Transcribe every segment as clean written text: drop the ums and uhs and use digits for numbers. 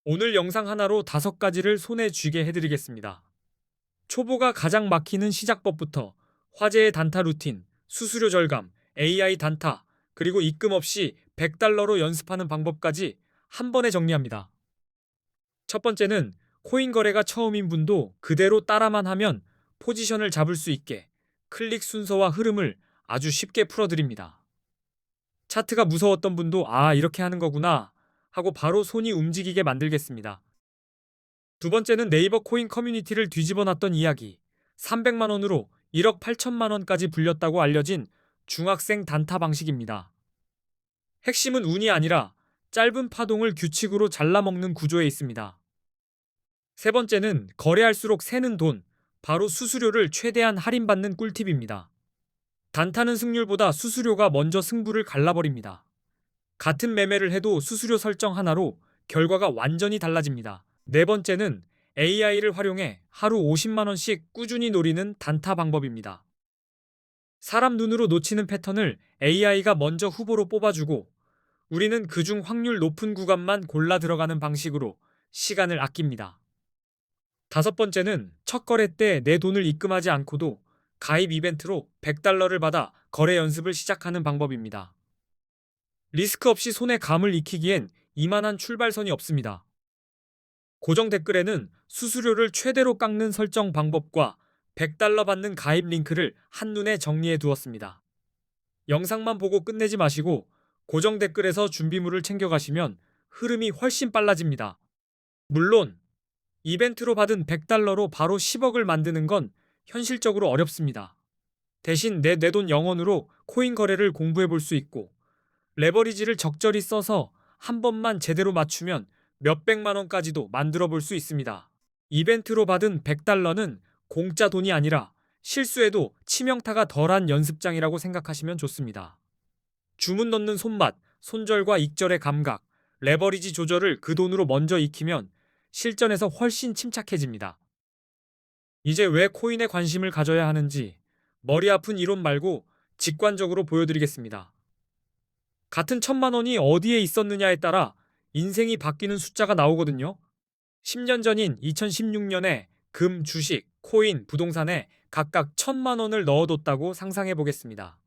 오늘 영상 하나로 5가지를 손에 쥐게 해드리겠습니다. 초보가 가장 막히는 시작법부터 화제의 단타 루틴, 수수료 절감, AI 단타, 그리고 입금 없이 $100로 연습하는 방법까지 한 번에 정리합니다. 첫 번째는 코인 거래가 처음인 분도 그대로 따라만 하면 포지션을 잡을 수 있게 클릭 순서와 흐름을 아주 쉽게 풀어드립니다. 차트가 무서웠던 분도 이렇게 하는 거구나 하고 바로 손이 움직이게 만들겠습니다. 두 번째는 네이버 코인 커뮤니티를 뒤집어 놨던 이야기. 300만 원으로 1억 8천만 원까지 불렸다고 알려진 중학생 단타 방식입니다. 핵심은 운이 아니라 짧은 파동을 규칙으로 잘라먹는 구조에 있습니다. 세 번째는 거래할수록 새는 돈, 바로 수수료를 최대한 할인받는 꿀팁입니다. 단타는 승률보다 수수료가 먼저 승부를 갈라버립니다. 같은 매매를 해도 수수료 설정 하나로 결과가 완전히 달라집니다. 네 번째는 AI를 활용해 하루 50만 원씩 꾸준히 노리는 단타 방법입니다. 사람 눈으로 놓치는 패턴을 AI가 먼저 후보로 뽑아주고 우리는 그중 확률 높은 구간만 골라 들어가는 방식으로 시간을 아낍니다. 다섯 번째는 첫 거래 때 내 돈을 입금하지 않고도 가입 이벤트로 $100를 받아 거래 연습을 시작하는 방법입니다. 리스크 없이 손에 감을 익히기엔 이만한 출발선이 없습니다. 고정 댓글에는 수수료를 최대로 깎는 설정 방법과 $100 받는 가입 링크를 한눈에 정리해 두었습니다. 영상만 보고 끝내지 마시고 고정 댓글에서 준비물을 챙겨가시면 흐름이 훨씬 빨라집니다. 물론 이벤트로 받은 $100로 바로 10억을 만드는 건 현실적으로 어렵습니다. 대신 내 돈 영원으로 코인 거래를 공부해 볼 수 있고 레버리지를 적절히 써서 한 번만 제대로 맞추면 몇백만 원까지도 만들어 볼 수 있습니다. 이벤트로 받은 $100는 공짜 돈이 아니라 실수해도 치명타가 덜한 연습장이라고 생각하시면 좋습니다. 주문 넣는 손맛, 손절과 익절의 감각, 레버리지 조절을 그 돈으로 먼저 익히면 실전에서 훨씬 침착해집니다. 이제 왜 코인에 관심을 가져야 하는지 머리 아픈 이론 말고 직관적으로 보여드리겠습니다. 같은 1,000만 원이 어디에 있었느냐에 따라 인생이 바뀌는 숫자가 나오거든요. 10년 전인 2016년에 금, 주식, 코인, 부동산에 각각 1,000만 원을 넣어뒀다고 상상해 보겠습니다.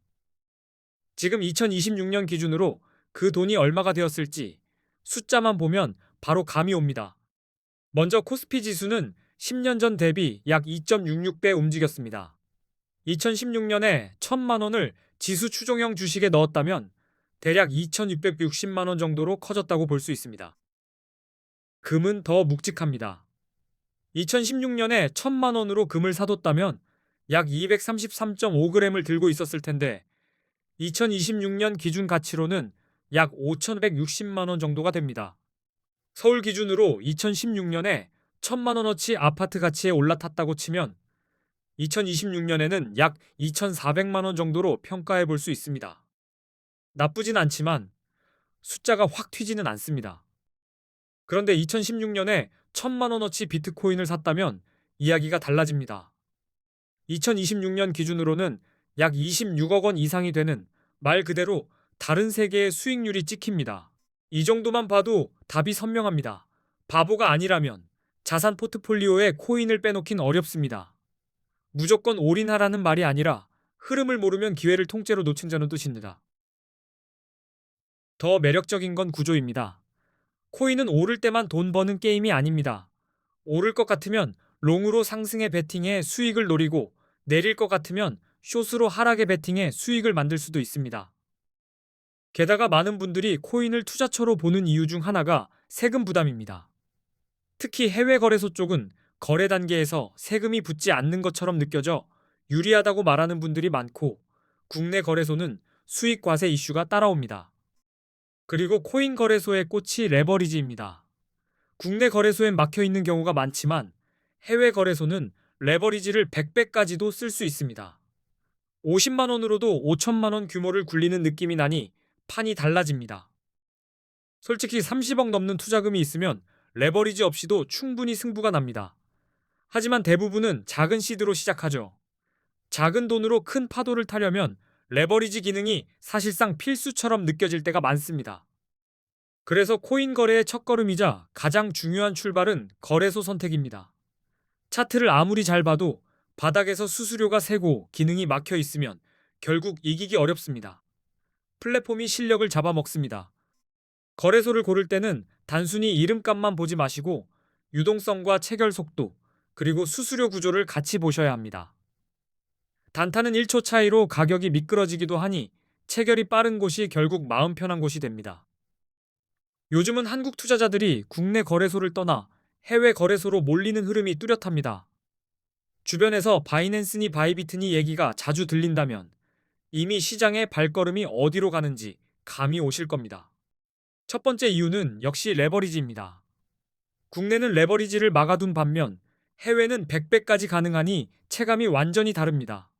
지금 2026년 기준으로 그 돈이 얼마가 되었을지 숫자만 보면 바로 감이 옵니다. 먼저 코스피 지수는 10년 전 대비 약 2.66배 움직였습니다. 2016년에 1,000만 원을 지수 추종형 주식에 넣었다면 대략 2,660만 원 정도로 커졌다고 볼 수 있습니다. 금은 더 묵직합니다. 2016년에 1,000만 원으로 금을 사뒀다면 약 233.5g을 들고 있었을 텐데 2026년 기준 가치로는 약 5,160만 원 정도가 됩니다. 서울 기준으로 2016년에 1,000만 원어치 아파트 가치에 올라탔다고 치면 2026년에는 약 2,400만 원 정도로 평가해 볼 수 있습니다. 나쁘진 않지만 숫자가 확 튀지는 않습니다. 그런데 2016년에 1,000만 원어치 비트코인을 샀다면 이야기가 달라집니다. 2026년 기준으로는 약 26억 원 이상이 되는 말 그대로 다른 세계의 수익률이 찍힙니다. 이 정도만 봐도 답이 선명합니다. 바보가 아니라면 자산 포트폴리오에 코인을 빼놓긴 어렵습니다. 무조건 올인하라는 말이 아니라 흐름을 모르면 기회를 통째로 놓친다는 뜻입니다. 더 매력적인 건 구조입니다. 코인은 오를 때만 돈 버는 게임이 아닙니다. 오를 것 같으면 롱으로 상승에 베팅해 수익을 노리고 내릴 것 같으면 숏으로 하락에 베팅해 수익을 만들 수도 있습니다. 게다가 많은 분들이 코인을 투자처로 보는 이유 중 하나가 세금 부담입니다. 특히 해외 거래소 쪽은 거래 단계에서 세금이 붙지 않는 것처럼 느껴져 유리하다고 말하는 분들이 많고 국내 거래소는 수익 과세 이슈가 따라옵니다. 그리고 코인 거래소의 꽃이 레버리지입니다. 국내 거래소엔 막혀 있는 경우가 많지만 해외 거래소는 레버리지를 100배까지도 쓸 수 있습니다. 50만 원으로도 5천만 원 규모를 굴리는 느낌이 나니 판이 달라집니다. 솔직히 30억 넘는 투자금이 있으면 레버리지 없이도 충분히 승부가 납니다. 하지만 대부분은 작은 시드로 시작하죠. 작은 돈으로 큰 파도를 타려면 레버리지 기능이 사실상 필수처럼 느껴질 때가 많습니다. 그래서 코인 거래의 첫걸음이자 가장 중요한 출발은 거래소 선택입니다. 차트를 아무리 잘 봐도 바닥에서 수수료가 세고 기능이 막혀 있으면 결국 이기기 어렵습니다. 플랫폼이 실력을 잡아먹습니다. 거래소를 고를 때는 단순히 이름값만 보지 마시고 유동성과 체결 속도, 그리고 수수료 구조를 같이 보셔야 합니다. 단타는 1초 차이로 가격이 미끄러지기도 하니 체결이 빠른 곳이 결국 마음 편한 곳이 됩니다. 요즘은 한국 투자자들이 국내 거래소를 떠나 해외 거래소로 몰리는 흐름이 뚜렷합니다. 주변에서 바이낸스니 바이비트니 얘기가 자주 들린다면 이미 시장의 발걸음이 어디로 가는지 감이 오실 겁니다. 첫 번째 이유는 역시 레버리지입니다. 국내는 레버리지를 막아둔 반면 해외는 100배까지 가능하니 체감이 완전히 다릅니다.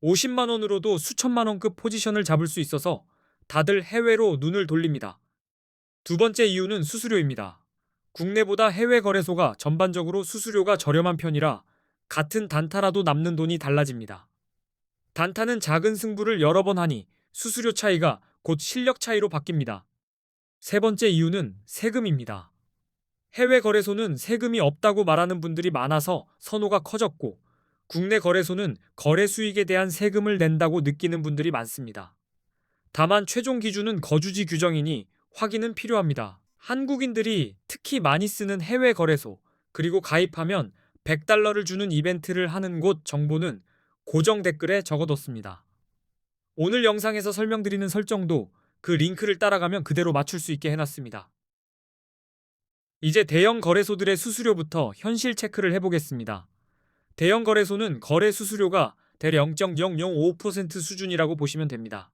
50만 원으로도 수천만 원급 포지션을 잡을 수 있어서 다들 해외로 눈을 돌립니다. 두 번째 이유는 수수료입니다. 국내보다 해외 거래소가 전반적으로 수수료가 저렴한 편이라 같은 단타라도 남는 돈이 달라집니다. 단타는 작은 승부를 여러 번 하니 수수료 차이가 곧 실력 차이로 바뀝니다. 세 번째 이유는 세금입니다. 해외 거래소는 세금이 없다고 말하는 분들이 많아서 선호가 커졌고, 국내 거래소는 거래 수익에 대한 세금을 낸다고 느끼는 분들이 많습니다. 다만 최종 기준은 거주지 규정이니 확인은 필요합니다. 한국인들이 특히 많이 쓰는 해외 거래소, 그리고 가입하면 100달러를 주는 이벤트를 하는 곳 정보는 고정 댓글에 적어뒀습니다. 오늘 영상에서 설명드리는 설정도 그 링크를 따라가면 그대로 맞출 수 있게 해놨습니다. 이제 대형 거래소들의 수수료부터 현실 체크를 해보겠습니다. 대형 거래소는 거래 수수료가 대략 0.005% 수준이라고 보시면 됩니다.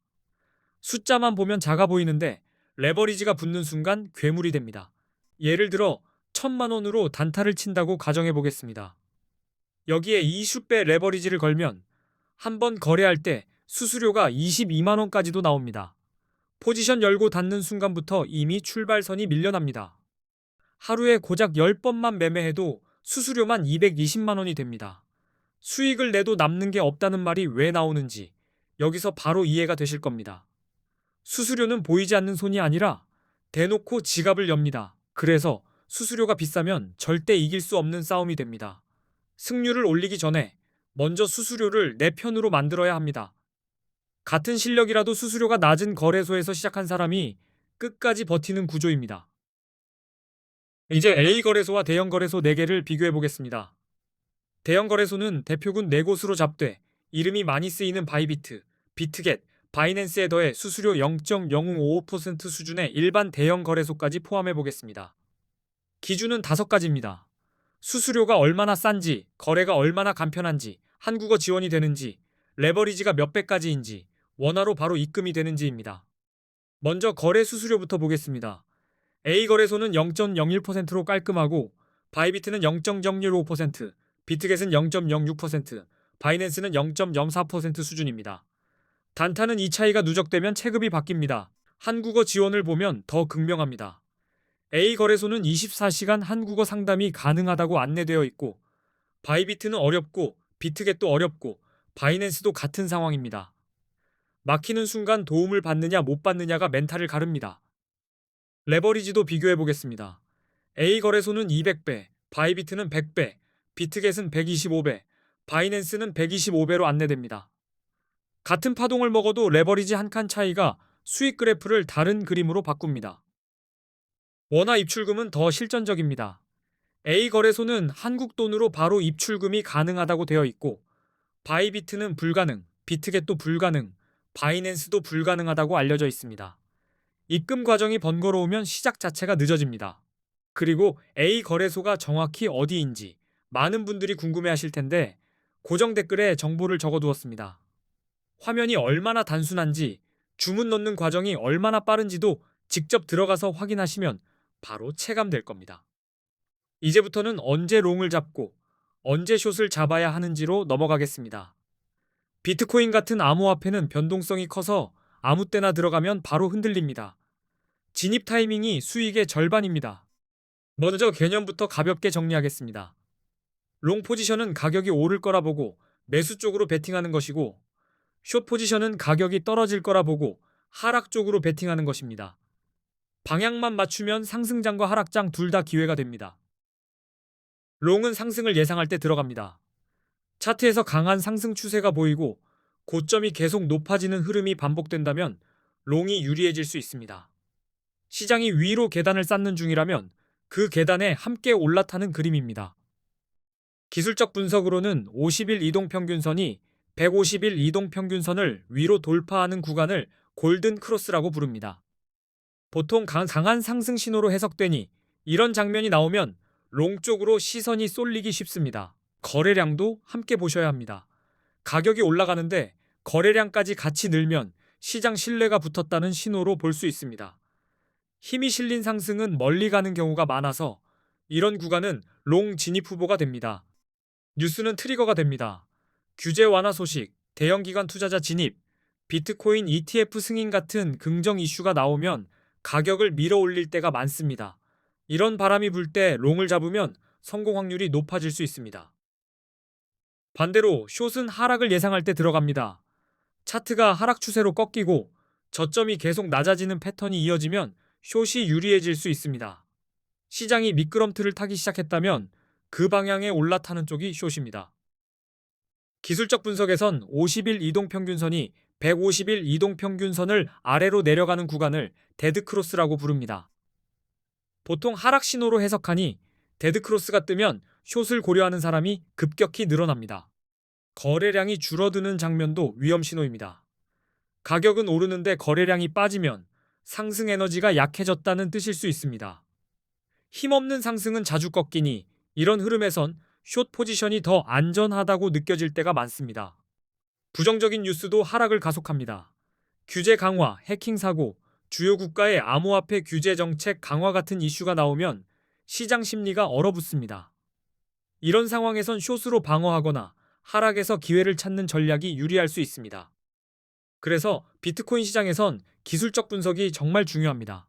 숫자만 보면 작아 보이는데 레버리지가 붙는 순간 괴물이 됩니다. 예를 들어 1000만 원으로 단타를 친다고 가정해 보겠습니다. 여기에 20배 레버리지를 걸면 한 번 거래할 때 수수료가 22만 원까지도 나옵니다. 포지션 열고 닫는 순간부터 이미 출발선이 밀려납니다. 하루에 고작 10번만 매매해도 수수료만 220만 원이 됩니다. 수익을 내도 남는 게 없다는 말이 왜 나오는지 여기서 바로 이해가 되실 겁니다. 수수료는 보이지 않는 손이 아니라 대놓고 지갑을 엽니다. 그래서 수수료가 비싸면 절대 이길 수 없는 싸움이 됩니다. 승률을 올리기 전에 먼저 수수료를 내 편으로 만들어야 합니다. 같은 실력이라도 수수료가 낮은 거래소에서 시작한 사람이 끝까지 버티는 구조입니다. 이제 A 거래소와 대형 거래소 4개를 비교해 보겠습니다. 대형 거래소는 대표군 4곳으로 잡되 이름이 많이 쓰이는 바이비트, 비트겟, 바이낸스에 더해 수수료 0.05% 수준의 일반 대형 거래소까지 포함해 보겠습니다. 기준은 5가지입니다. 수수료가 얼마나 싼지, 거래가 얼마나 간편한지, 한국어 지원이 되는지, 레버리지가 몇 배까지인지, 원화로 바로 입금이 되는지입니다. 먼저 거래 수수료부터 보겠습니다. A 거래소는 0.01%로 깔끔하고 바이비트는 0.015%, 비트겟은 0.06%, 바이낸스는 0.04% 수준입니다. 단타는 이 차이가 누적되면 체급이 바뀝니다. 한국어 지원을 보면 더 극명합니다. A 거래소는 24시간 한국어 상담이 가능하다고 안내되어 있고 바이비트는 어렵고 비트겟도 어렵고 바이낸스도 같은 상황입니다. 막히는 순간 도움을 받느냐 못 받느냐가 멘탈을 가릅니다. 레버리지도 비교해 보겠습니다. A 거래소는 200배, 바이비트는 100배, 비트겟은 125배, 바이낸스는 125배로 안내됩니다. 같은 파동을 먹어도 레버리지 한 칸 차이가 수익 그래프를 다른 그림으로 바꿉니다. 원화 입출금은 더 실전적입니다. A 거래소는 한국 돈으로 바로 입출금이 가능하다고 되어 있고 바이비트는 불가능, 비트겟도 불가능, 바이낸스도 불가능하다고 알려져 있습니다. 입금 과정이 번거로우면 시작 자체가 늦어집니다. 그리고 A 거래소가 정확히 어디인지 많은 분들이 궁금해하실 텐데 고정 댓글에 정보를 적어두었습니다. 화면이 얼마나 단순한지, 주문 넣는 과정이 얼마나 빠른지도 직접 들어가서 확인하시면 바로 체감될 겁니다. 이제부터는 언제 롱을 잡고 언제 숏을 잡아야 하는지로 넘어가겠습니다. 비트코인 같은 암호화폐는 변동성이 커서 아무 때나 들어가면 바로 흔들립니다. 진입 타이밍이 수익의 절반입니다. 먼저 개념부터 가볍게 정리하겠습니다. 롱 포지션은 가격이 오를 거라 보고 매수 쪽으로 베팅하는 것이고 숏 포지션은 가격이 떨어질 거라 보고 하락 쪽으로 베팅하는 것입니다. 방향만 맞추면 상승장과 하락장 둘 다 기회가 됩니다. 롱은 상승을 예상할 때 들어갑니다. 차트에서 강한 상승 추세가 보이고 고점이 계속 높아지는 흐름이 반복된다면 롱이 유리해질 수 있습니다. 시장이 위로 계단을 쌓는 중이라면 그 계단에 함께 올라타는 그림입니다. 기술적 분석으로는 50일 이동평균선이 150일 이동평균선을 위로 돌파하는 구간을 골든 크로스라고 부릅니다. 보통 강한 상승 신호로 해석되니 이런 장면이 나오면 롱 쪽으로 시선이 쏠리기 쉽습니다. 거래량도 함께 보셔야 합니다. 가격이 올라가는데 거래량까지 같이 늘면 시장 신뢰가 붙었다는 신호로 볼 수 있습니다. 힘이 실린 상승은 멀리 가는 경우가 많아서 이런 구간은 롱 진입 후보가 됩니다. 뉴스는 트리거가 됩니다. 규제 완화 소식, 대형 기관 투자자 진입, 비트코인 ETF 승인 같은 긍정 이슈가 나오면 가격을 밀어 올릴 때가 많습니다. 이런 바람이 불 때 롱을 잡으면 성공 확률이 높아질 수 있습니다. 반대로 숏은 하락을 예상할 때 들어갑니다. 차트가 하락 추세로 꺾이고 저점이 계속 낮아지는 패턴이 이어지면 숏이 유리해질 수 있습니다. 시장이 미끄럼틀을 타기 시작했다면 그 방향에 올라타는 쪽이 숏입니다. 기술적 분석에선 50일 이동평균선이 150일 이동평균선을 아래로 내려가는 구간을 데드크로스라고 부릅니다. 보통 하락 신호로 해석하니 데드크로스가 뜨면 숏을 고려하는 사람이 급격히 늘어납니다. 거래량이 줄어드는 장면도 위험 신호입니다. 가격은 오르는데 거래량이 빠지면 상승 에너지가 약해졌다는 뜻일 수 있습니다. 힘없는 상승은 자주 꺾이니 이런 흐름에선 숏 포지션이 더 안전하다고 느껴질 때가 많습니다. 부정적인 뉴스도 하락을 가속합니다. 규제 강화, 해킹 사고, 주요 국가의 암호화폐 규제 정책 강화 같은 이슈가 나오면 시장 심리가 얼어붙습니다. 이런 상황에선 숏으로 방어하거나 하락에서 기회를 찾는 전략이 유리할 수 있습니다. 그래서 비트코인 시장에선 기술적 분석이 정말 중요합니다.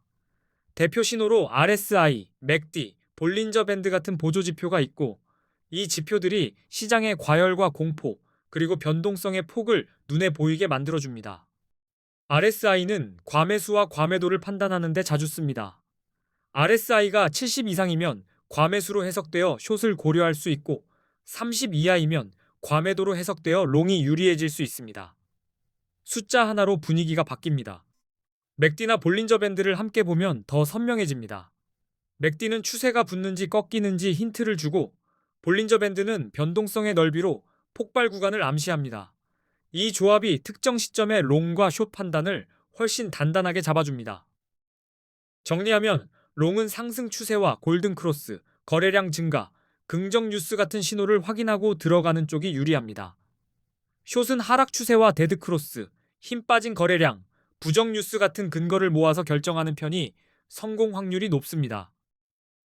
대표 신호로 RSI, 맥디, 볼린저 밴드 같은 보조 지표가 있고 이 지표들이 시장의 과열과 공포 그리고 변동성의 폭을 눈에 보이게 만들어줍니다. RSI는 과매수와 과매도를 판단하는 데 자주 씁니다. RSI가 70 이상이면 과매수로 해석되어 숏을 고려할 수 있고 30 이하이면 과매도로 해석되어 롱이 유리해질 수 있습니다. 숫자 하나로 분위기가 바뀝니다. 맥디나 볼린저 밴드를 함께 보면 더 선명해집니다. 맥디는 추세가 붙는지 꺾이는지 힌트를 주고 볼린저 밴드는 변동성의 넓이로 폭발 구간을 암시합니다. 이 조합이 특정 시점의 롱과 숏 판단을 훨씬 단단하게 잡아줍니다. 정리하면 롱은 상승 추세와 골든 크로스, 거래량 증가, 긍정 뉴스 같은 신호를 확인하고 들어가는 쪽이 유리합니다. 숏은 하락 추세와 데드 크로스, 힘 빠진 거래량, 부정 뉴스 같은 근거를 모아서 결정하는 편이 성공 확률이 높습니다.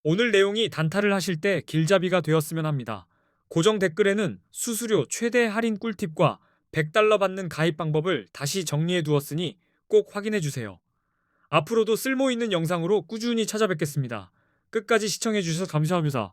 오늘 내용이 단타를 하실 때 길잡이가 되었으면 합니다. 고정 댓글에는 수수료 최대 할인 꿀팁과 $100 받는 가입 방법을 다시 정리해 두었으니 꼭 확인해 주세요. 앞으로도 쓸모 있는 영상으로 꾸준히 찾아뵙겠습니다. 끝까지 시청해 주셔서 감사합니다.